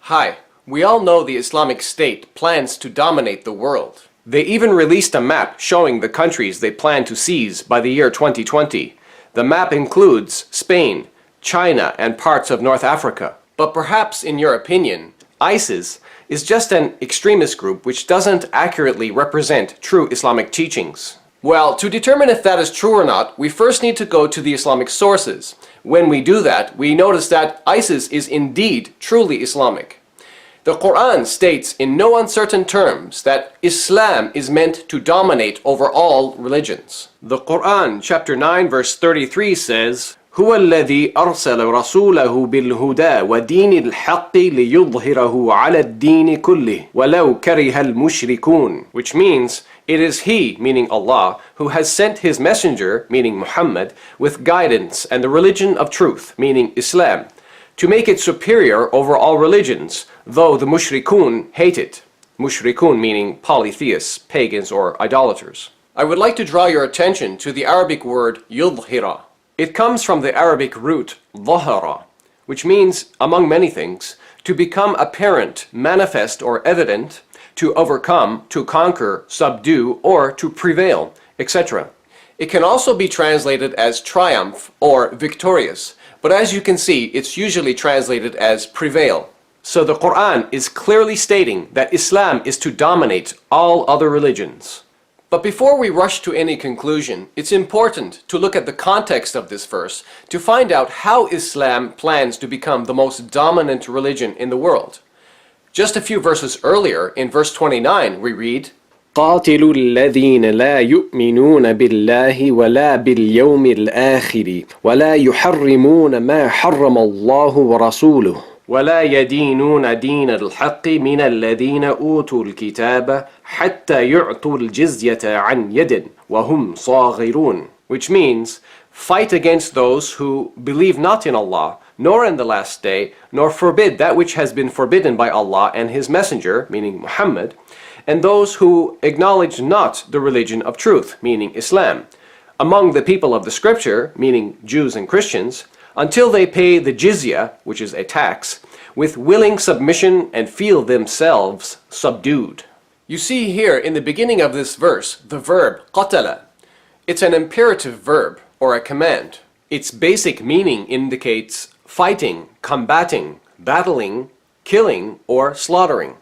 Hi, we all know the Islamic State plans to dominate the world. They even released a map showing the countries they plan to seize by the year 2020. The map includes Spain, China, and parts of North Africa. But perhaps, in your opinion, ISIS is just an extremist group which doesn't accurately represent true Islamic teachings. Well, to determine if that is true or not, we first need to go to the Islamic sources. When we do that, we notice that ISIS is indeed truly Islamic. The Quran states in no uncertain terms that Islam is meant to dominate over all religions. The Quran, chapter 9, verse 33 says, هو الذي أرسل رسوله بالهدى ودين الحق ليظهره على الدين كله ولو كره المشركون, which means it is He, meaning Allah, who has sent His messenger, meaning Muhammad, with guidance and the religion of truth, meaning Islam, to make it superior over all religions, though the mushrikun hate it. Mushrikun meaning polytheists, pagans, or idolaters. I would like to draw your attention to the Arabic word yudhira. It comes from the Arabic root dhahara, which means, among many things, to become apparent, manifest, or evident, to overcome, to conquer, subdue, or to prevail, etc. It can also be translated as triumph or victorious, but as you can see, it's usually translated as prevail. So the Quran is clearly stating that Islam is to dominate all other religions. But before we rush to any conclusion, it's important to look at the context of this verse to find out how Islam plans to become the most dominant religion in the world. Just a few verses earlier, in verse 29, we read, قاتلوا الذين لا يؤمنون بالله ولا باليوم الآخر ولا يحرمون ما حرم الله ورسوله ولا يدينون دين الحق من الذين أوتوا الكتاب حتى يعطوا الجزية عن يد وهم صاغرون, which means, fight against those who believe not in Allah, nor in the last day, nor forbid that which has been forbidden by Allah and His Messenger, meaning Muhammad, and those who acknowledge not the religion of truth, meaning Islam, among the people of the Scripture, meaning Jews and Christians, until they pay the jizya, which is a tax, with willing submission and feel themselves subdued. You see here in the beginning of this verse the verb qatala. It's an imperative verb or a command. Its basic meaning indicates fighting, combating, battling, killing, or slaughtering.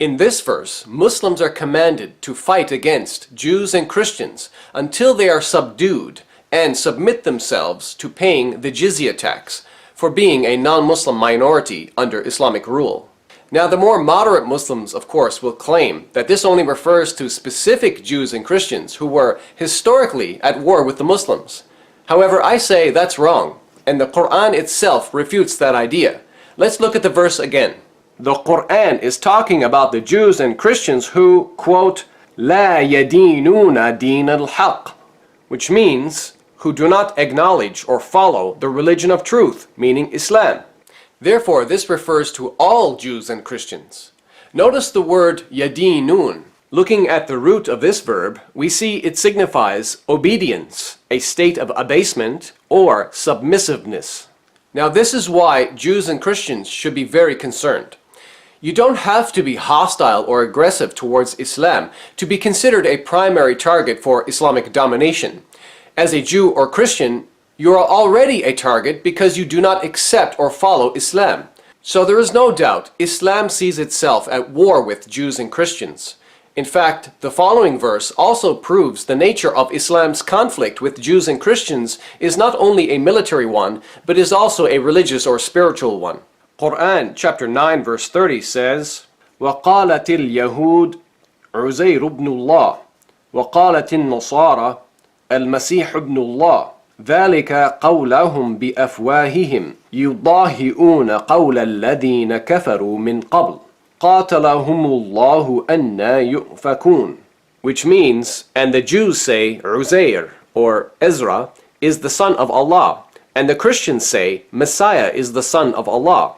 In this verse, Muslims are commanded to fight against Jews and Christians until they are subdued and submit themselves to paying the jizya tax for being a non-Muslim minority under Islamic rule. Now, the more moderate Muslims, of course, will claim that this only refers to specific Jews and Christians who were historically at war with the Muslims. However, I say that's wrong, and the Quran itself refutes that idea. Let's look at the verse again. The Quran is talking about the Jews and Christians who, quote, لا يدينون دين الحق, which means who do not acknowledge or follow the religion of truth, meaning Islam. Therefore, this refers to all Jews and Christians. Notice the word yadinun. Looking at the root of this verb, we see it signifies obedience, a state of abasement or submissiveness. Now, this is why Jews and Christians should be very concerned. You don't have to be hostile or aggressive towards Islam to be considered a primary target for Islamic domination. As a Jew or Christian, you are already a target because you do not accept or follow Islam. So there is no doubt Islam sees itself at war with Jews and Christians. In fact, the following verse also proves the nature of Islam's conflict with Jews and Christians is not only a military one, but is also a religious or spiritual one. Quran chapter 9 verse 30 says, وَقَالَتِ الْيَهُودُ عُزَيْرُ بْنُ اللَّهِ وَقَالَتِ النَّصَارَى المسيح ابن الله ذلك قولهم بأفواههم يضاهئون قول الذين كفروا من قبل قاتلهم الله أنى يؤفكون, which means, and the Jews say Uzair or Ezra is the son of Allah, and the Christians say Messiah is the son of Allah.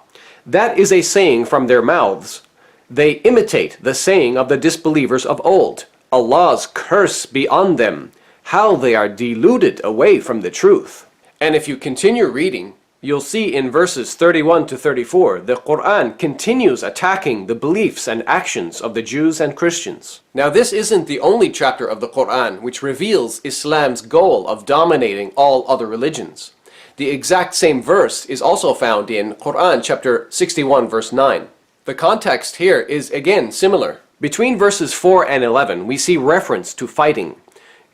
That is a saying from their mouths. They imitate the saying of the disbelievers of old. Allah's curse be on them. How they are deluded away from the truth. And if you continue reading, you'll see in verses 31 to 34, the Quran continues attacking the beliefs and actions of the Jews and Christians. Now this isn't the only chapter of the Quran which reveals Islam's goal of dominating all other religions. The exact same verse is also found in Quran chapter 61 verse 9. The context here is again similar. Between verses 4 and 11 we see reference to fighting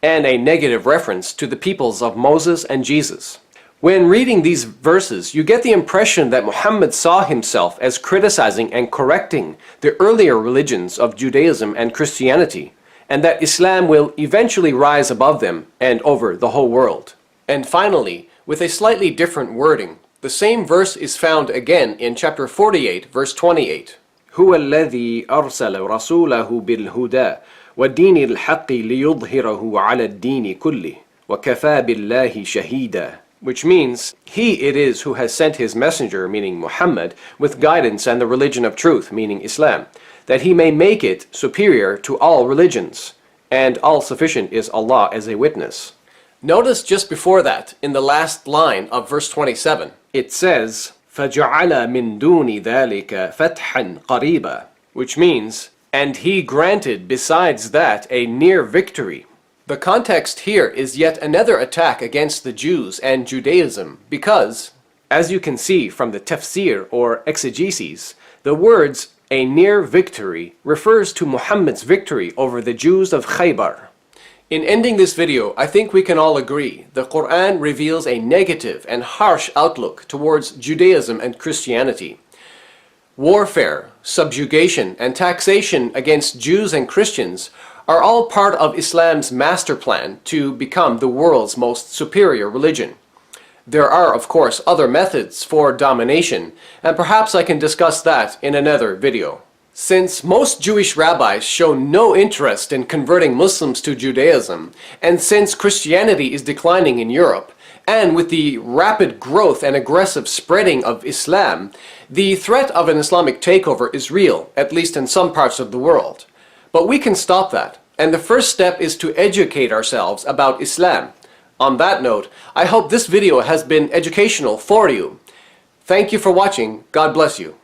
and a negative reference to the peoples of Moses and Jesus. When reading these verses, you get the impression that Muhammad saw himself as criticizing and correcting the earlier religions of Judaism and Christianity, and that Islam will eventually rise above them and over the whole world. And finally, with a slightly different wording, the same verse is found again in chapter 48, verse 28. هو الذي أرسل رسوله بالهدى والدين الحق ليظهره على الدين كله وكفى بالله شهيدا. Which means, He it is who has sent His messenger, meaning Muhammad, with guidance and the religion of truth, meaning Islam, that He may make it superior to all religions, and all-sufficient is Allah as a witness. Notice just before that, in the last line of verse 27, it says, فَجَعَلَ مِن دُونِ ذَلِكَ فَتْحًا قَرِيبًا, which means, and He granted besides that a near victory. The context here is yet another attack against the Jews and Judaism because, as you can see from the Tafsir or exegeses, the words a near victory refers to Muhammad's victory over the Jews of Khaybar. In ending this video, I think we can all agree the Quran reveals a negative and harsh outlook towards Judaism and Christianity. Warfare, subjugation, and taxation against Jews and Christians are all part of Islam's master plan to become the world's most superior religion. There are, of course, other methods for domination, and perhaps I can discuss that in another video. Since most Jewish rabbis show no interest in converting Muslims to Judaism, and since Christianity is declining in Europe, and with the rapid growth and aggressive spreading of Islam, the threat of an Islamic takeover is real, at least in some parts of the world. But we can stop that, and the first step is to educate ourselves about Islam. On that note, I hope this video has been educational for you. Thank you for watching. God bless you.